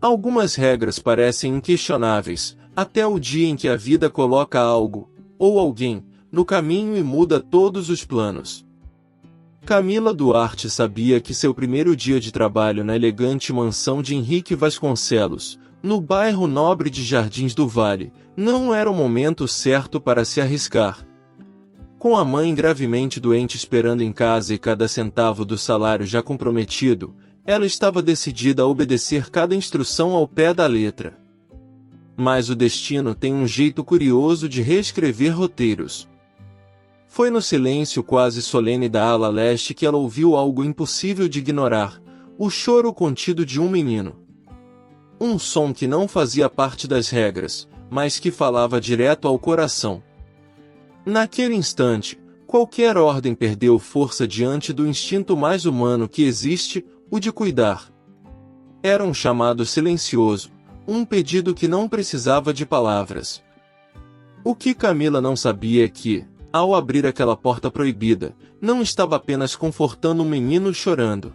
Algumas regras parecem inquestionáveis, até o dia em que a vida coloca algo, ou alguém, no caminho e muda todos os planos. Camila Duarte sabia que seu primeiro dia de trabalho na elegante mansão de Henrique Vasconcelos, no bairro nobre de Jardins do Vale, não era o momento certo para se arriscar. Com a mãe gravemente doente esperando em casa e cada centavo do salário já comprometido, ela estava decidida a obedecer cada instrução ao pé da letra. Mas o destino tem um jeito curioso de reescrever roteiros. Foi no silêncio quase solene da ala leste que ela ouviu algo impossível de ignorar, o choro contido de um menino. Um som que não fazia parte das regras, mas que falava direto ao coração. Naquele instante, qualquer ordem perdeu força diante do instinto mais humano que existe, o de cuidar. Era um chamado silencioso, um pedido que não precisava de palavras. O que Camila não sabia é que, ao abrir aquela porta proibida, não estava apenas confortando um menino chorando.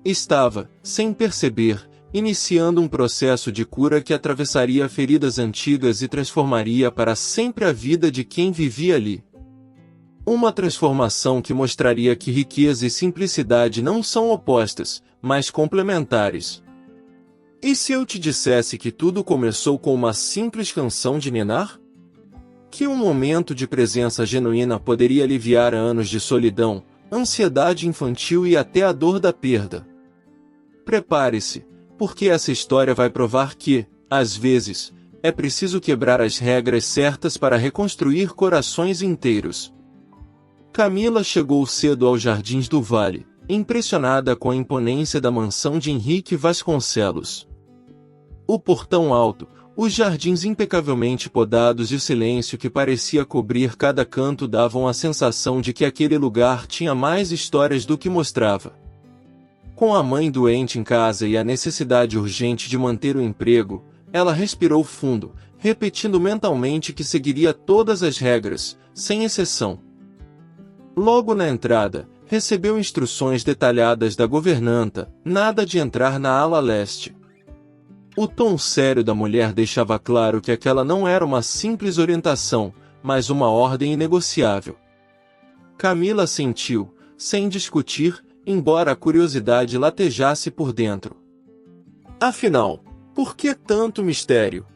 Estava, sem perceber, iniciando um processo de cura que atravessaria feridas antigas e transformaria para sempre a vida de quem vivia ali. Uma transformação que mostraria que riqueza e simplicidade não são opostas, mas complementares. E se eu te dissesse que tudo começou com uma simples canção de ninar? Que um momento de presença genuína poderia aliviar anos de solidão, ansiedade infantil e até a dor da perda. Prepare-se, porque essa história vai provar que, às vezes, é preciso quebrar as regras certas para reconstruir corações inteiros. Camila chegou cedo aos Jardins do Vale, impressionada com a imponência da mansão de Henrique Vasconcelos. O portão alto, os jardins impecavelmente podados e o silêncio que parecia cobrir cada canto davam a sensação de que aquele lugar tinha mais histórias do que mostrava. Com a mãe doente em casa e a necessidade urgente de manter o emprego, ela respirou fundo, repetindo mentalmente que seguiria todas as regras, sem exceção. Logo na entrada, recebeu instruções detalhadas da governanta, nada de entrar na ala leste. O tom sério da mulher deixava claro que aquela não era uma simples orientação, mas uma ordem inegociável. Camila sentiu, sem discutir, embora a curiosidade latejasse por dentro. Afinal, por que tanto mistério?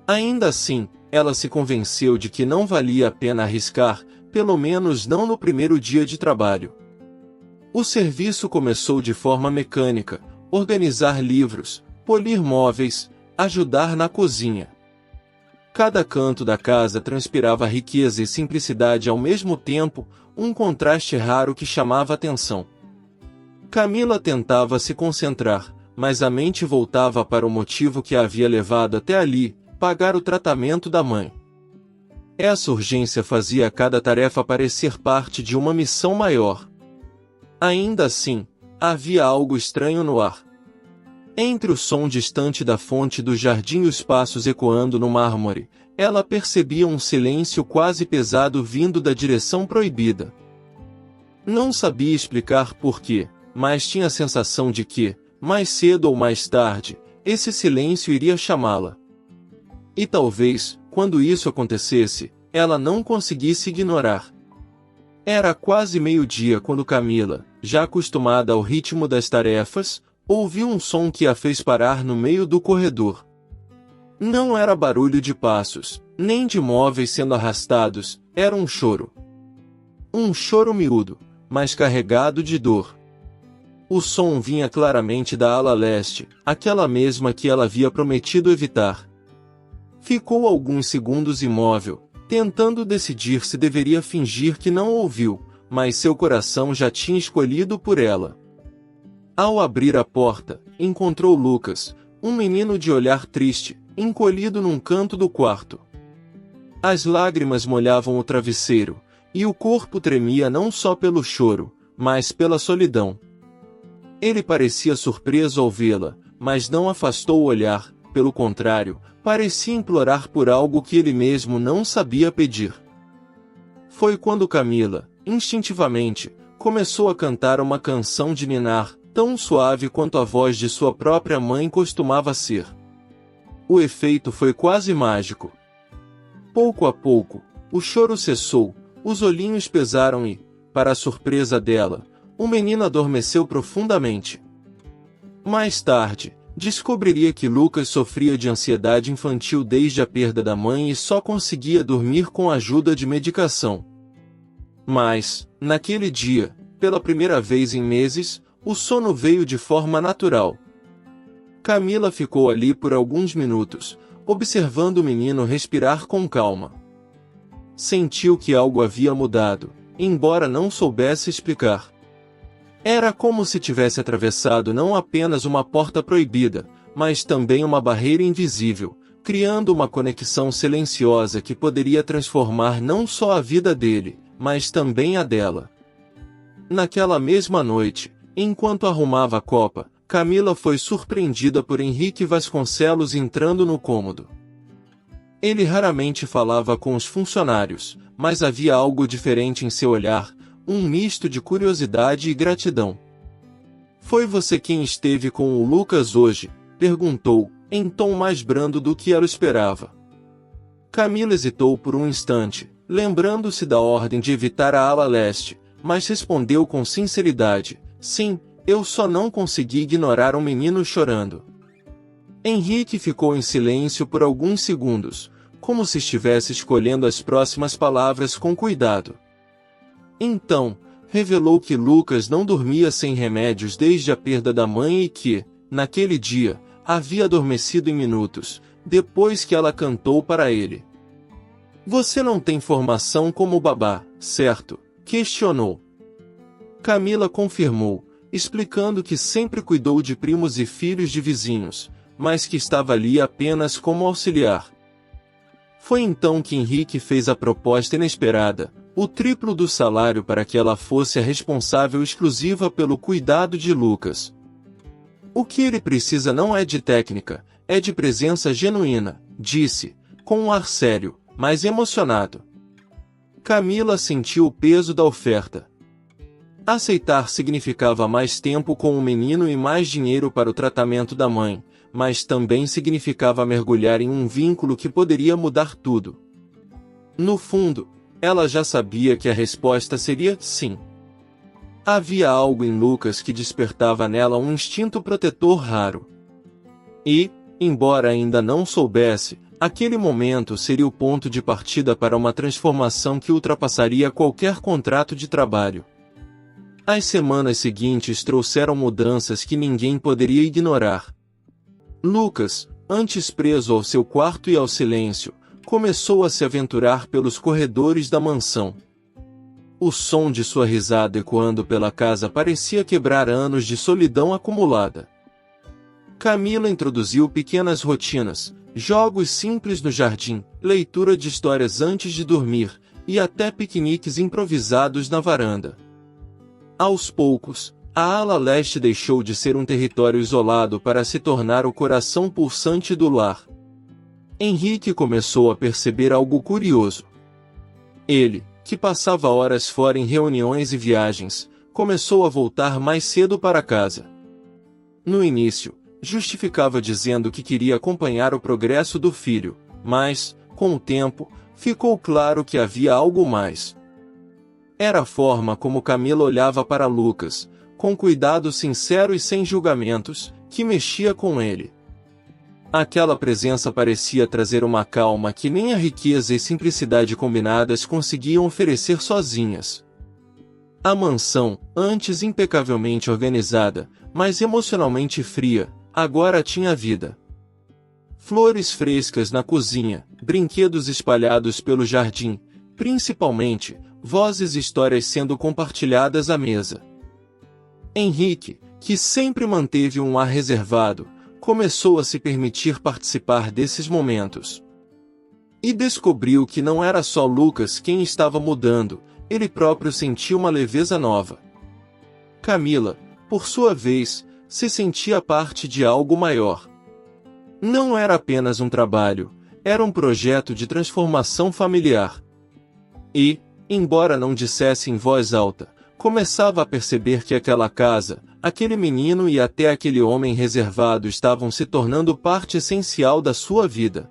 Ainda assim, ela se convenceu de que não valia a pena arriscar, pelo menos não no primeiro dia de trabalho. O serviço começou de forma mecânica, organizar livros, polir móveis, ajudar na cozinha. Cada canto da casa transpirava riqueza e simplicidade ao mesmo tempo, um contraste raro que chamava atenção. Camila tentava se concentrar, mas a mente voltava para o motivo que a havia levado até ali, pagar o tratamento da mãe. Essa urgência fazia cada tarefa parecer parte de uma missão maior. Ainda assim, havia algo estranho no ar. Entre o som distante da fonte do jardim e os passos ecoando no mármore, ela percebia um silêncio quase pesado vindo da direção proibida. Não sabia explicar porquê, mas tinha a sensação de que, mais cedo ou mais tarde, esse silêncio iria chamá-la. E talvez, quando isso acontecesse, ela não conseguisse ignorar. Era quase meio-dia quando Camila, já acostumada ao ritmo das tarefas, ouviu um som que a fez parar no meio do corredor. Não era barulho de passos, nem de móveis sendo arrastados, era um choro. Um choro miúdo, mas carregado de dor. O som vinha claramente da ala leste, aquela mesma que ela havia prometido evitar. Ficou alguns segundos imóvel, tentando decidir se deveria fingir que não ouviu, mas seu coração já tinha escolhido por ela. Ao abrir a porta, encontrou Lucas, um menino de olhar triste, encolhido num canto do quarto. As lágrimas molhavam o travesseiro, e o corpo tremia não só pelo choro, mas pela solidão. Ele parecia surpreso ao vê-la, mas não afastou o olhar, pelo contrário, parecia implorar por algo que ele mesmo não sabia pedir. Foi quando Camila, instintivamente, começou a cantar uma canção de ninar, tão suave quanto a voz de sua própria mãe costumava ser. O efeito foi quase mágico. Pouco a pouco, o choro cessou, os olhinhos pesaram e, para a surpresa dela, o menino adormeceu profundamente. Mais tarde, descobriria que Lucas sofria de ansiedade infantil desde a perda da mãe e só conseguia dormir com a ajuda de medicação. Mas, naquele dia, pela primeira vez em meses, o sono veio de forma natural. Camila ficou ali por alguns minutos, observando o menino respirar com calma. Sentiu que algo havia mudado, embora não soubesse explicar. Era como se tivesse atravessado não apenas uma porta proibida, mas também uma barreira invisível, criando uma conexão silenciosa que poderia transformar não só a vida dele, mas também a dela. Naquela mesma noite, enquanto arrumava a copa, Camila foi surpreendida por Henrique Vasconcelos entrando no cômodo. Ele raramente falava com os funcionários, mas havia algo diferente em seu olhar, um misto de curiosidade e gratidão. "Foi você quem esteve com o Lucas hoje?", perguntou, em tom mais brando do que ela esperava. Camila hesitou por um instante, lembrando-se da ordem de evitar a ala leste, mas respondeu com sinceridade: "Sim, eu só não consegui ignorar um menino chorando." Henrique ficou em silêncio por alguns segundos, como se estivesse escolhendo as próximas palavras com cuidado. Então, revelou que Lucas não dormia sem remédios desde a perda da mãe e que, naquele dia, havia adormecido em minutos, depois que ela cantou para ele. "Você não tem formação como babá, certo?", questionou. Camila confirmou, explicando que sempre cuidou de primos e filhos de vizinhos, mas que estava ali apenas como auxiliar. Foi então que Henrique fez a proposta inesperada, o triplo do salário para que ela fosse a responsável exclusiva pelo cuidado de Lucas. "O que ele precisa não é de técnica, é de presença genuína", disse, com um ar sério, mas emocionado. Camila sentiu o peso da oferta. Aceitar significava mais tempo com o menino e mais dinheiro para o tratamento da mãe, mas também significava mergulhar em um vínculo que poderia mudar tudo. No fundo, ela já sabia que a resposta seria sim. Havia algo em Lucas que despertava nela um instinto protetor raro. E, embora ainda não soubesse, aquele momento seria o ponto de partida para uma transformação que ultrapassaria qualquer contrato de trabalho. As semanas seguintes trouxeram mudanças que ninguém poderia ignorar. Lucas, antes preso ao seu quarto e ao silêncio, começou a se aventurar pelos corredores da mansão. O som de sua risada ecoando pela casa parecia quebrar anos de solidão acumulada. Camila introduziu pequenas rotinas, jogos simples no jardim, leitura de histórias antes de dormir, e até piqueniques improvisados na varanda. Aos poucos, a ala leste deixou de ser um território isolado para se tornar o coração pulsante do lar. Henrique começou a perceber algo curioso. Ele, que passava horas fora em reuniões e viagens, começou a voltar mais cedo para casa. No início, justificava dizendo que queria acompanhar o progresso do filho, mas, com o tempo, ficou claro que havia algo mais. Era a forma como Camila olhava para Lucas, com cuidado sincero e sem julgamentos, que mexia com ele. Aquela presença parecia trazer uma calma que nem a riqueza e simplicidade combinadas conseguiam oferecer sozinhas. A mansão, antes impecavelmente organizada, mas emocionalmente fria, agora tinha vida. Flores frescas na cozinha, brinquedos espalhados pelo jardim, principalmente, vozes e histórias sendo compartilhadas à mesa. Henrique, que sempre manteve um ar reservado, começou a se permitir participar desses momentos. E descobriu que não era só Lucas quem estava mudando, ele próprio sentia uma leveza nova. Camila, por sua vez, se sentia parte de algo maior. Não era apenas um trabalho, era um projeto de transformação familiar. E, embora não dissesse em voz alta, Começava a perceber que aquela casa, aquele menino e até aquele homem reservado estavam se tornando parte essencial da sua vida.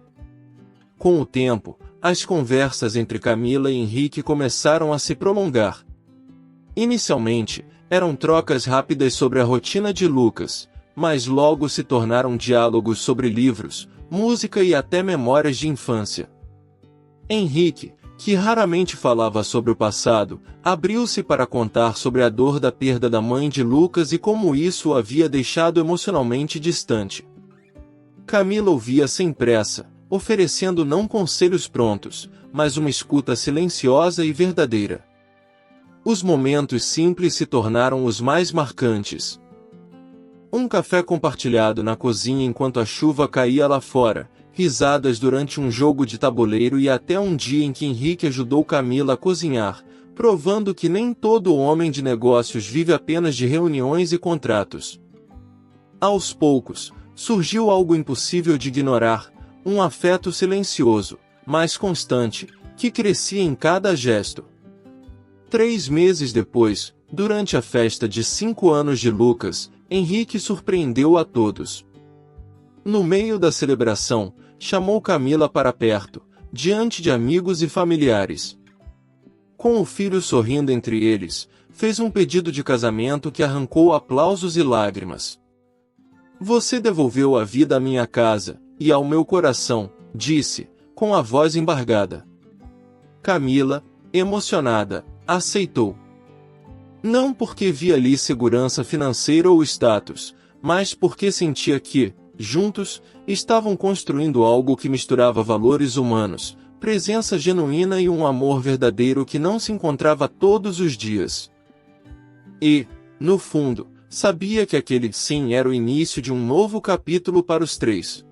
Com o tempo, as conversas entre Camila e Henrique começaram a se prolongar. Inicialmente, eram trocas rápidas sobre a rotina de Lucas, mas logo se tornaram diálogos sobre livros, música e até memórias de infância. Henrique, que raramente falava sobre o passado, abriu-se para contar sobre a dor da perda da mãe de Lucas e como isso o havia deixado emocionalmente distante. Camila ouvia sem pressa, oferecendo não conselhos prontos, mas uma escuta silenciosa e verdadeira. Os momentos simples se tornaram os mais marcantes. Um café compartilhado na cozinha enquanto a chuva caía lá fora, risadas durante um jogo de tabuleiro e até um dia em que Henrique ajudou Camila a cozinhar, provando que nem todo homem de negócios vive apenas de reuniões e contratos. Aos poucos, surgiu algo impossível de ignorar, um afeto silencioso, mas constante, que crescia em cada gesto. 3 meses depois, durante a festa de 5 anos de Lucas, Henrique surpreendeu a todos. No meio da celebração, chamou Camila para perto, diante de amigos e familiares. Com o filho sorrindo entre eles, fez um pedido de casamento que arrancou aplausos e lágrimas. "Você devolveu a vida à minha casa, e ao meu coração", disse, com a voz embargada. Camila, emocionada, aceitou. Não porque via ali segurança financeira ou status, mas porque sentia que, juntos, estavam construindo algo que misturava valores humanos, presença genuína e um amor verdadeiro que não se encontrava todos os dias. E, no fundo, sabia que aquele sim era o início de um novo capítulo para os três.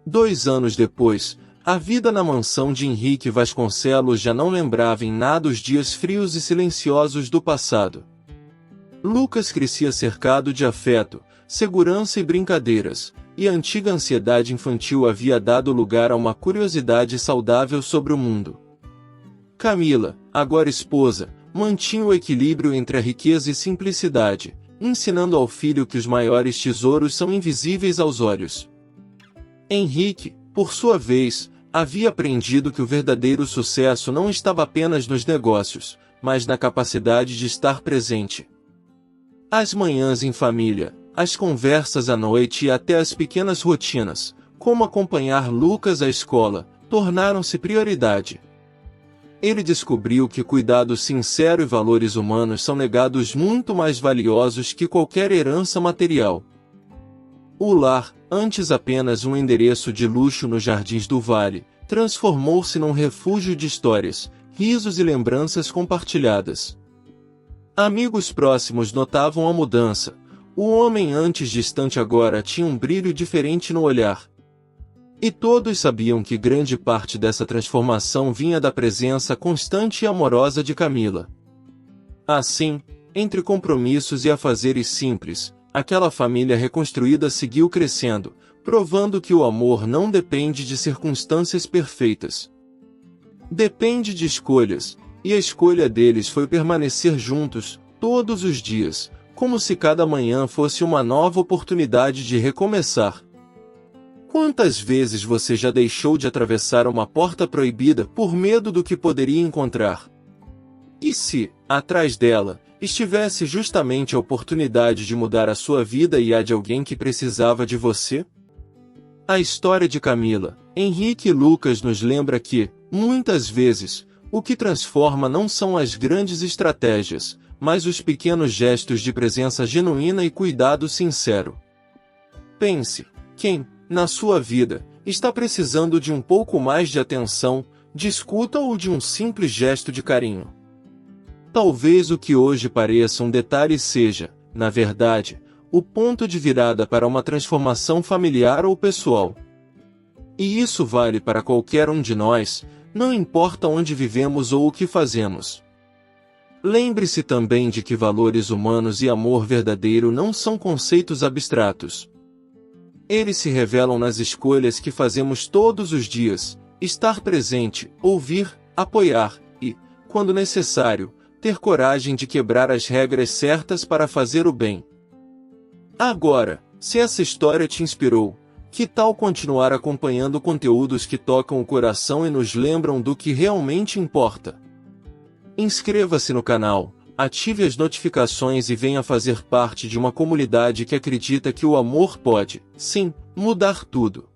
2 anos depois, a vida na mansão de Henrique Vasconcelos já não lembrava em nada os dias frios e silenciosos do passado. Lucas crescia cercado de afeto, segurança e brincadeiras, e a antiga ansiedade infantil havia dado lugar a uma curiosidade saudável sobre o mundo. Camila, agora esposa, mantinha o equilíbrio entre a riqueza e simplicidade, ensinando ao filho que os maiores tesouros são invisíveis aos olhos. Henrique, por sua vez, havia aprendido que o verdadeiro sucesso não estava apenas nos negócios, mas na capacidade de estar presente. As manhãs em família, as conversas à noite e até as pequenas rotinas, como acompanhar Lucas à escola, tornaram-se prioridade. Ele descobriu que cuidado sincero e valores humanos são legados muito mais valiosos que qualquer herança material. O lar, antes apenas um endereço de luxo nos jardins do vale, transformou-se num refúgio de histórias, risos e lembranças compartilhadas. Amigos próximos notavam a mudança. O homem antes distante agora tinha um brilho diferente no olhar. E todos sabiam que grande parte dessa transformação vinha da presença constante e amorosa de Camila. Assim, entre compromissos e afazeres simples, aquela família reconstruída seguiu crescendo, provando que o amor não depende de circunstâncias perfeitas. Depende de escolhas, e a escolha deles foi permanecer juntos, todos os dias, como se cada manhã fosse uma nova oportunidade de recomeçar. Quantas vezes você já deixou de atravessar uma porta proibida por medo do que poderia encontrar? E se, atrás dela, estivesse justamente a oportunidade de mudar a sua vida e a de alguém que precisava de você? A história de Camila, Henrique e Lucas nos lembra que, muitas vezes, o que transforma não são as grandes estratégias, mas os pequenos gestos de presença genuína e cuidado sincero. Pense, quem, na sua vida, está precisando de um pouco mais de atenção, de escuta ou de um simples gesto de carinho? Talvez o que hoje pareça um detalhe seja, na verdade, o ponto de virada para uma transformação familiar ou pessoal. E isso vale para qualquer um de nós, não importa onde vivemos ou o que fazemos. Lembre-se também de que valores humanos e amor verdadeiro não são conceitos abstratos. Eles se revelam nas escolhas que fazemos todos os dias, estar presente, ouvir, apoiar e, quando necessário, ter coragem de quebrar as regras certas para fazer o bem. Agora, se essa história te inspirou, que tal continuar acompanhando conteúdos que tocam o coração e nos lembram do que realmente importa? Inscreva-se no canal, ative as notificações e venha fazer parte de uma comunidade que acredita que o amor pode, sim, mudar tudo.